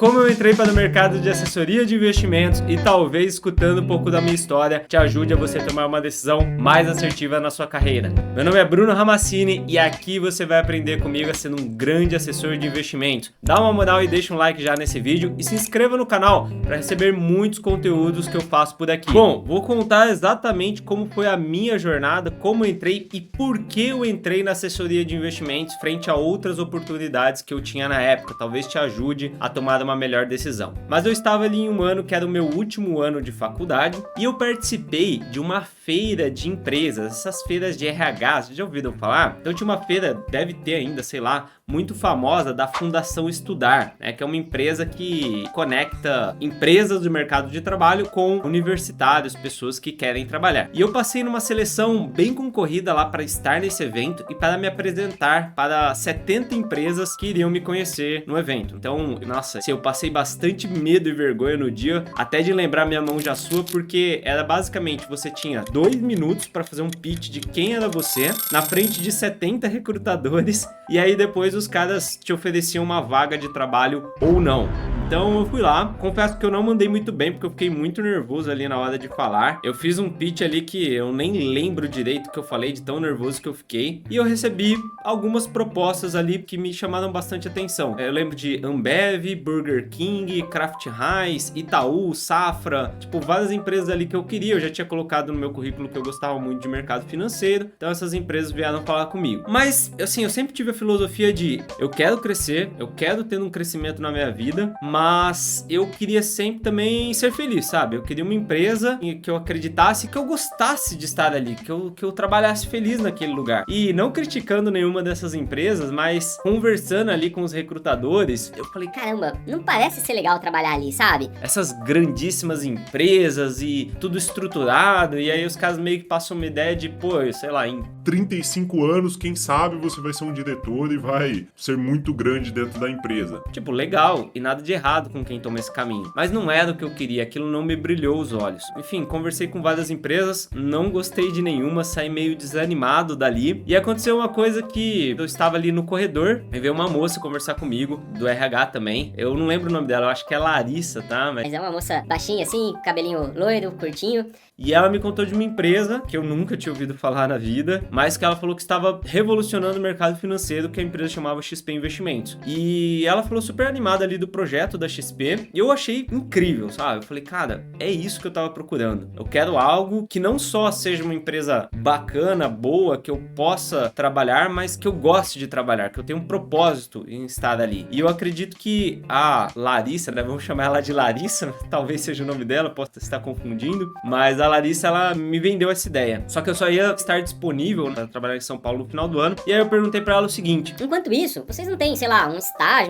Como eu entrei para o mercado de assessoria de investimentos e talvez escutando um pouco da minha história te ajude a você tomar uma decisão mais assertiva na sua carreira. Meu nome é Bruno Ramassini e aqui você vai aprender comigo a ser um grande assessor de investimentos. Dá uma moral e deixa um like já nesse vídeo e se inscreva no canal para receber muitos conteúdos que eu faço por aqui. Bom, vou contar exatamente como foi a minha jornada, como eu entrei e por que eu entrei na assessoria de investimentos frente a outras oportunidades que eu tinha na época. Talvez te ajude a tomar uma melhor decisão. Mas eu estava ali em um ano que era o meu último ano de faculdade e eu participei de uma feira de empresas, essas feiras de RH, vocês já ouviram falar? Então tinha uma feira, deve ter ainda, sei lá, muito famosa da Fundação Estudar, né, que é uma empresa que conecta empresas do mercado de trabalho com universitários, pessoas que querem trabalhar. E eu passei numa seleção bem concorrida lá para estar nesse evento e para me apresentar para 70 empresas que iriam me conhecer no evento. Então, nossa, eu passei bastante medo e vergonha no dia, até de lembrar minha mão já sua, porque era basicamente, você tinha 2 minutos para fazer um pitch de quem era você, na frente de 70 recrutadores, e aí depois os caras te ofereciam uma vaga de trabalho ou não. Então eu fui lá, confesso que eu não mandei muito bem, porque eu fiquei muito nervoso ali na hora de falar. Eu fiz um pitch ali que eu nem lembro direito o que eu falei, de tão nervoso que eu fiquei. E eu recebi algumas propostas ali que me chamaram bastante atenção. Eu lembro de Ambev, Burger King, Kraft Heinz, Itaú, Safra, tipo, várias empresas ali que eu queria. Eu já tinha colocado no meu currículo que eu gostava muito de mercado financeiro, então essas empresas vieram falar comigo. Mas, assim, eu sempre tive a filosofia de eu quero crescer, eu quero ter um crescimento na minha vida, mas eu queria sempre também ser feliz, sabe? Eu queria uma empresa que eu acreditasse, que eu gostasse de estar ali, que eu trabalhasse feliz naquele lugar. E não criticando nenhuma dessas empresas, mas conversando ali com os recrutadores, eu falei, caramba, não parece ser legal trabalhar ali, sabe? Essas grandíssimas empresas e tudo estruturado, e aí os caras meio que passam uma ideia de, pô, sei lá, em 35 anos, quem sabe você vai ser um diretor e vai ser muito grande dentro da empresa. Tipo, legal, e nada de errado com quem toma esse caminho. Mas não era o que eu queria, aquilo não me brilhou os olhos. Enfim, conversei com várias empresas, não gostei de nenhuma, saí meio desanimado dali. E aconteceu uma coisa que eu estava ali no corredor, e veio uma moça conversar comigo, do RH também. Eu não lembro o nome dela, eu acho que é Larissa, tá? Mas é uma moça baixinha assim, cabelinho loiro, curtinho. E ela me contou de uma empresa que eu nunca tinha ouvido falar na vida, mas que ela falou que estava revolucionando o mercado financeiro, que a empresa chamava XP Investimentos. E ela falou super animada ali do projeto da XP, e eu achei incrível, sabe? Eu falei, cara, é isso que eu tava procurando. Eu quero algo que não só seja uma empresa bacana, boa, que eu possa trabalhar, mas que eu goste de trabalhar, que eu tenha um propósito em estar ali. E eu acredito que a Larissa, né? Vamos chamar ela de Larissa, talvez seja o nome dela, posso estar confundindo, mas a Larissa, ela me vendeu essa ideia. Só que eu só ia estar disponível para trabalhar em São Paulo no final do ano. E aí eu perguntei para ela o seguinte: enquanto isso, vocês não têm, sei lá, um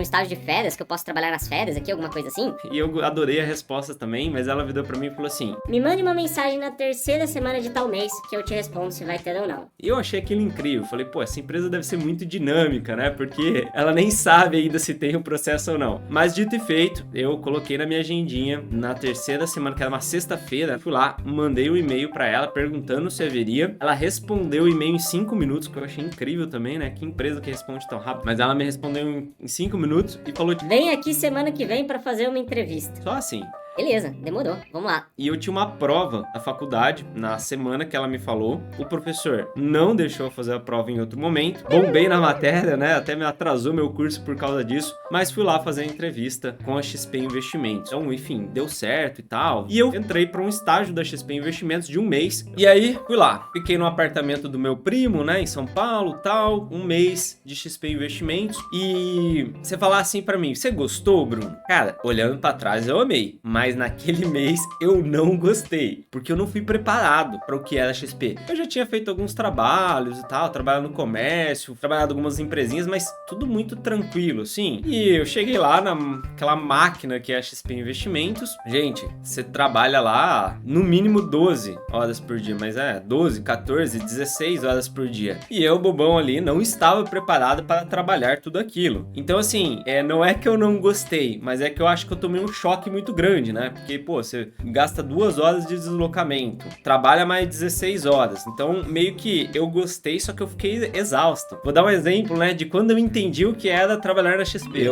estágio de férias que eu posso trabalhar nas férias aqui, alguma coisa assim? E eu adorei a resposta também, mas ela virou para mim e falou assim: me mande uma mensagem na 3ª semana de tal mês que eu te respondo se vai ter ou não. E eu achei aquilo incrível. Falei, pô, essa empresa deve ser muito dinâmica, né? Porque ela nem sabe ainda se tem o processo ou não. Mas dito e feito, eu coloquei na minha agendinha na 3ª semana, que era uma sexta-feira, fui lá, mandei um e-mail pra ela perguntando se haveria. Ela respondeu o e-mail em 5 minutos, que eu achei incrível também, né? Que empresa que responde tão rápido. Mas ela me respondeu em 5 minutos e falou: vem aqui semana que vem pra fazer uma entrevista. Só assim. Beleza, demorou, vamos lá. E eu tinha uma prova na faculdade, na semana que ela me falou. O professor não deixou eu fazer a prova em outro momento. Bombei na matéria, né? Até me atrasou meu curso por causa disso. Mas fui lá fazer a entrevista com a XP Investimentos. Então, enfim, deu certo e tal. E eu entrei para um estágio da XP Investimentos de 1 mês. E aí, fui lá. Fiquei no apartamento do meu primo, né? Em São Paulo, tal. 1 mês de XP Investimentos. E você falar assim para mim, você gostou, Bruno? Cara, olhando para trás, eu amei. Mas naquele mês eu não gostei, porque eu não fui preparado para o que era XP. Eu já tinha feito alguns trabalhos e tal, trabalhado no comércio, trabalhado em algumas empresinhas, mas tudo muito tranquilo, assim. E eu cheguei lá naquela máquina que é a XP Investimentos. Gente, você trabalha lá no mínimo 12 horas por dia, mas 12, 14, 16 horas por dia. E eu, bobão ali, não estava preparado para trabalhar tudo aquilo. Então, assim, não é que eu não gostei, mas é que eu acho que eu tomei um choque muito grande. grande, né? Porque, pô, você gasta 2 horas de deslocamento, trabalha mais 16 horas. Então, meio que eu gostei, só que eu fiquei exausto. Vou dar um exemplo, né, de quando eu entendi o que era trabalhar na XP.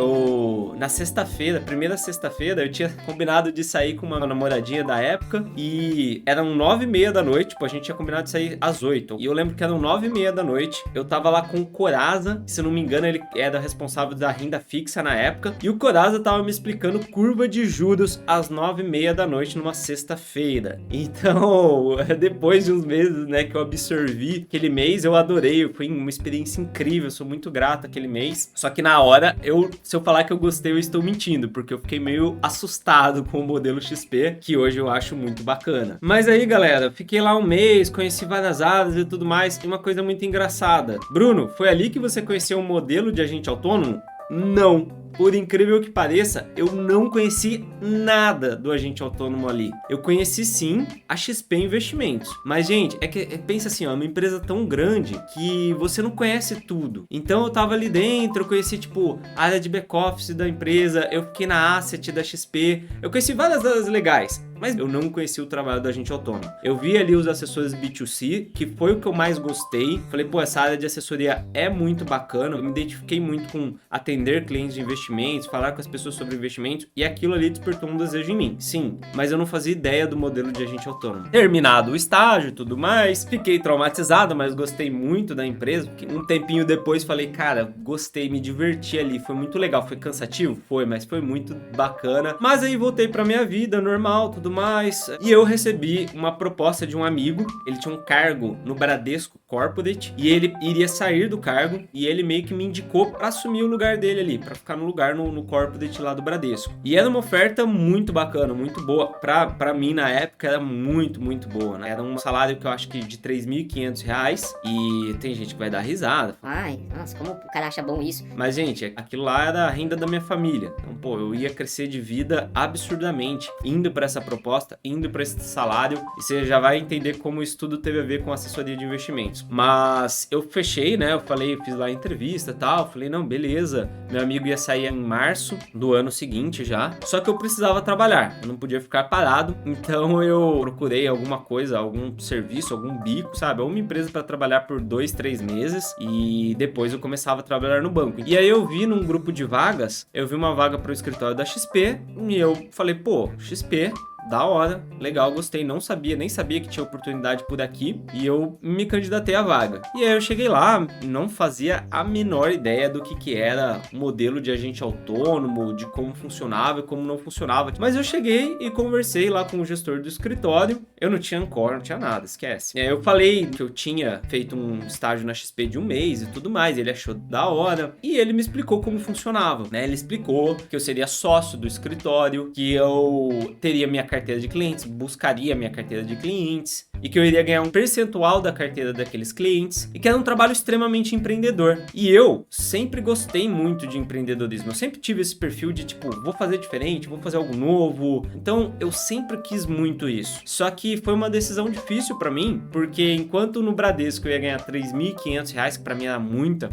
Na sexta-feira, primeira sexta-feira, eu tinha combinado de sair com uma namoradinha da época e eram 9h30 da noite, tipo, a gente tinha combinado de sair às 8. E eu lembro que eram 9h30 da noite, eu tava lá com o Coraza, se eu não me engano, ele era responsável da renda fixa na época, e o Coraza tava me explicando curva de juros às 9h30 da noite numa sexta-feira. Então, depois de uns meses, né, que eu absorvi aquele mês, eu adorei, foi uma experiência incrível, eu sou muito grato aquele mês. Só que na hora, se eu falar que eu gostei, eu estou mentindo, porque eu fiquei meio assustado com o modelo XP, que hoje eu acho muito bacana. Mas aí, galera, fiquei lá um mês, conheci várias áreas e tudo mais, e uma coisa muito engraçada. Bruno, foi ali que você conheceu o modelo de agente autônomo? Não. Por incrível que pareça, eu não conheci nada do agente autônomo ali. Eu conheci sim a XP Investimentos. Mas, gente, pensa assim, ó, uma empresa tão grande que você não conhece tudo. Então eu tava ali dentro, eu conheci, tipo, a área de back-office da empresa, eu fiquei na asset da XP, eu conheci várias áreas legais. Mas eu não conheci o trabalho do agente autônomo. Eu vi ali os assessores B2C, que foi o que eu mais gostei. Falei, pô, essa área de assessoria é muito bacana. Eu me identifiquei muito com atender clientes de investimentos, falar com as pessoas sobre investimentos, e aquilo ali despertou um desejo em mim. Sim, mas eu não fazia ideia do modelo de agente autônomo. Terminado o estágio e tudo mais, fiquei traumatizado, mas gostei muito da empresa. Um tempinho depois falei, cara, gostei, me diverti ali, foi muito legal. Foi cansativo? Foi, mas foi muito bacana. Mas aí voltei pra minha vida normal, tudo mais, e eu recebi uma proposta de um amigo. Ele tinha um cargo no Bradesco Corporate e ele iria sair do cargo, e ele meio que me indicou para assumir o lugar dele ali, para ficar no lugar no Corporate lá do Bradesco. E era uma oferta muito bacana, muito boa. Pra mim, na época, era muito, muito boa, né? Era um salário que eu acho que de R$3.500, e tem gente que vai dar risada. Ai, nossa, como o cara acha bom isso? Mas, gente, aquilo lá era a renda da minha família. Então, pô, eu ia crescer de vida absurdamente indo para essa proposta, indo para esse salário, e você já vai entender como isso tudo teve a ver com assessoria de investimentos. Mas eu fechei, né? Eu falei, fiz lá a entrevista e tal, falei, não, beleza. Meu amigo ia sair em março do ano seguinte já, só que eu precisava trabalhar, eu não podia ficar parado, então eu procurei alguma coisa, algum serviço, algum bico, sabe? Alguma empresa para trabalhar por 2, 3 meses, e depois eu começava a trabalhar no banco. E aí eu vi num grupo de vagas, eu vi uma vaga para o escritório da XP, e eu falei, pô, XP, da hora, legal, gostei, nem sabia que tinha oportunidade por aqui, e eu me candidatei à vaga. E aí eu cheguei lá, não fazia a menor ideia do que era o modelo de agente autônomo, de como funcionava e como não funcionava. Mas eu cheguei e conversei lá com o gestor do escritório, eu não tinha Ancor, não tinha nada, esquece. E aí eu falei que eu tinha feito um estágio na XP de um mês e tudo mais, ele achou da hora, e ele me explicou como funcionava, né? Ele explicou que eu seria sócio do escritório, que eu teria minha carteira de clientes, buscaria minha carteira de clientes, e que eu iria ganhar um percentual da carteira daqueles clientes, e que era um trabalho extremamente empreendedor. E eu sempre gostei muito de empreendedorismo, eu sempre tive esse perfil de tipo, vou fazer diferente, vou fazer algo novo, então eu sempre quis muito isso. Só que foi uma decisão difícil pra mim, porque enquanto no Bradesco eu ia ganhar R$3.500, que pra mim era muita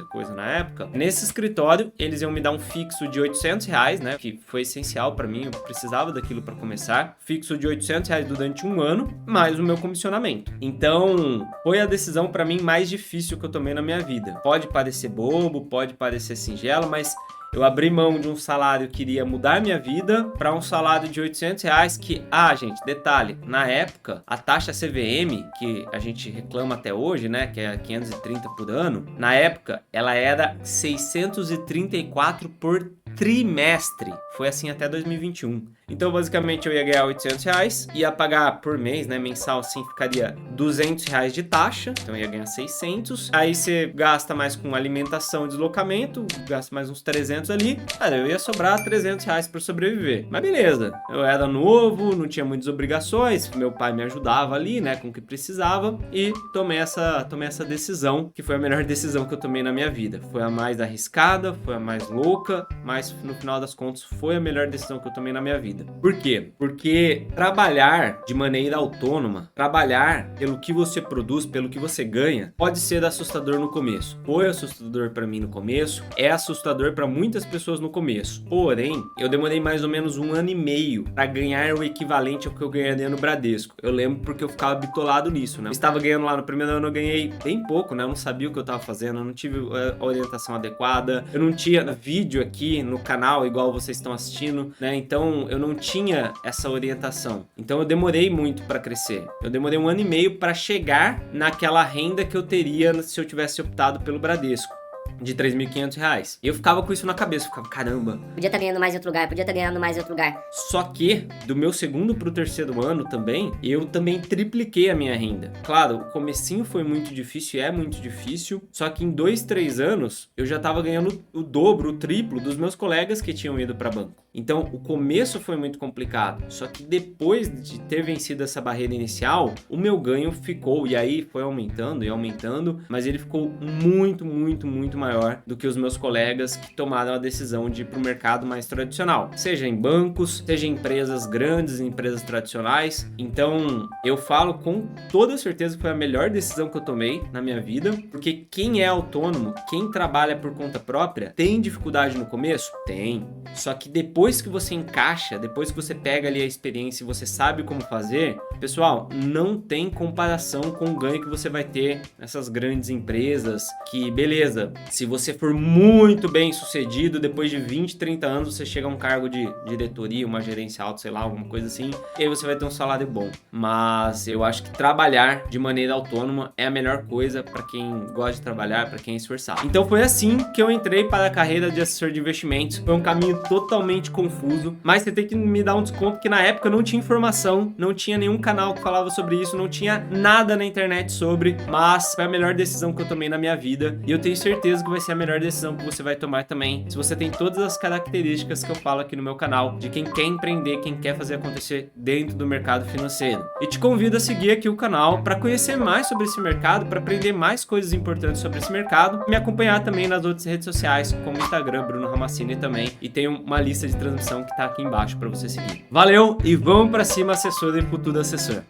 coisa na época, nesse escritório eles iam me dar um fixo de R$800, né, que foi essencial pra mim, eu precisava daquilo pra começar, fixo de R$800 durante um ano, mais o meu comissionamento. Então, foi a decisão pra mim mais difícil que eu tomei na minha vida. Pode parecer bobo, pode parecer singelo, mas eu abri mão de um salário que iria mudar minha vida para um salário de R$800 que, gente, detalhe, na época, a taxa CVM, que a gente reclama até hoje, né, que é 530 por ano, na época, ela era 634 por trimestre. Foi assim até 2021. Então, basicamente, eu ia ganhar R$800, ia pagar por mês, né, mensal, assim, ficaria R$200 de taxa, então eu ia ganhar 600. Aí você gasta mais com alimentação e deslocamento, gasta mais uns 300 ali, cara, eu ia sobrar R$300 para sobreviver. Mas beleza, eu era novo, não tinha muitas obrigações, meu pai me ajudava ali, né, com o que precisava, e tomei essa decisão, que foi a melhor decisão que eu tomei na minha vida. Foi a mais arriscada, foi a mais louca, mas mas no final das contas foi a melhor decisão que eu tomei na minha vida. Por quê? Porque trabalhar de maneira autônoma, trabalhar pelo que você produz, pelo que você ganha, pode ser assustador no começo. Foi assustador para mim no começo, é assustador para muitas pessoas no começo. Porém, eu demorei mais ou menos 1 ano e meio para ganhar o equivalente ao que eu ganharia no Bradesco. Eu lembro porque eu ficava bitolado nisso, né? Eu estava ganhando lá no primeiro ano, eu ganhei bem pouco, né? Eu não sabia o que eu estava fazendo, eu não tive a orientação adequada, eu não tinha vídeo aqui no canal igual vocês estão assistindo, né? Então eu não tinha essa orientação. Então eu demorei muito para crescer. Eu demorei 1 ano e meio para chegar naquela renda que eu teria se eu tivesse optado pelo Bradesco, de R$3.500. E eu ficava com isso na cabeça, eu ficava, caramba. Podia estar ganhando mais em outro lugar, podia estar ganhando mais em outro lugar. Só que, do meu segundo pro terceiro ano também, eu também tripliquei a minha renda. Claro, o comecinho foi muito difícil, é muito difícil, só que em 2, 3 anos, eu já tava ganhando o dobro, o triplo dos meus colegas que tinham ido para banco. Então, o começo foi muito complicado, só que depois de ter vencido essa barreira inicial, o meu ganho ficou, e aí foi aumentando e aumentando, mas ele ficou muito, muito, muito maior do que os meus colegas que tomaram a decisão de ir para o mercado mais tradicional, seja em bancos, seja em empresas grandes, empresas tradicionais. Então, eu falo com toda certeza que foi a melhor decisão que eu tomei na minha vida, porque quem é autônomo, quem trabalha por conta própria, tem dificuldade no começo? Tem. Só que depois que você encaixa, depois que você pega ali a experiência e você sabe como fazer, pessoal, não tem comparação com o ganho que você vai ter nessas grandes empresas, que beleza, se você for muito bem sucedido, depois de 20, 30 anos você chega a um cargo de diretoria, uma gerência alta, sei lá, alguma coisa assim, e aí você vai ter um salário bom. Mas eu acho que trabalhar de maneira autônoma é a melhor coisa para quem gosta de trabalhar, para quem é esforçado. Então foi assim que eu entrei para a carreira de assessor de investimentos. Foi um caminho totalmente confuso, mas você tem que me dar um desconto, porque na época eu não tinha informação, não tinha nenhum canal que falava sobre isso, não tinha nada na internet sobre, mas foi a melhor decisão que eu tomei na minha vida, e eu tenho certeza que vai ser a melhor decisão que você vai tomar também, se você tem todas as características que eu falo aqui no meu canal, de quem quer empreender, quem quer fazer acontecer dentro do mercado financeiro. E te convido a seguir aqui o canal para conhecer mais sobre esse mercado, para aprender mais coisas importantes sobre esse mercado, e me acompanhar também nas outras redes sociais, como Instagram, Bruno Ramassini também, e tem uma lista de transmissão que tá aqui embaixo para você seguir. Valeu e vamos para cima, assessor e futuro assessor.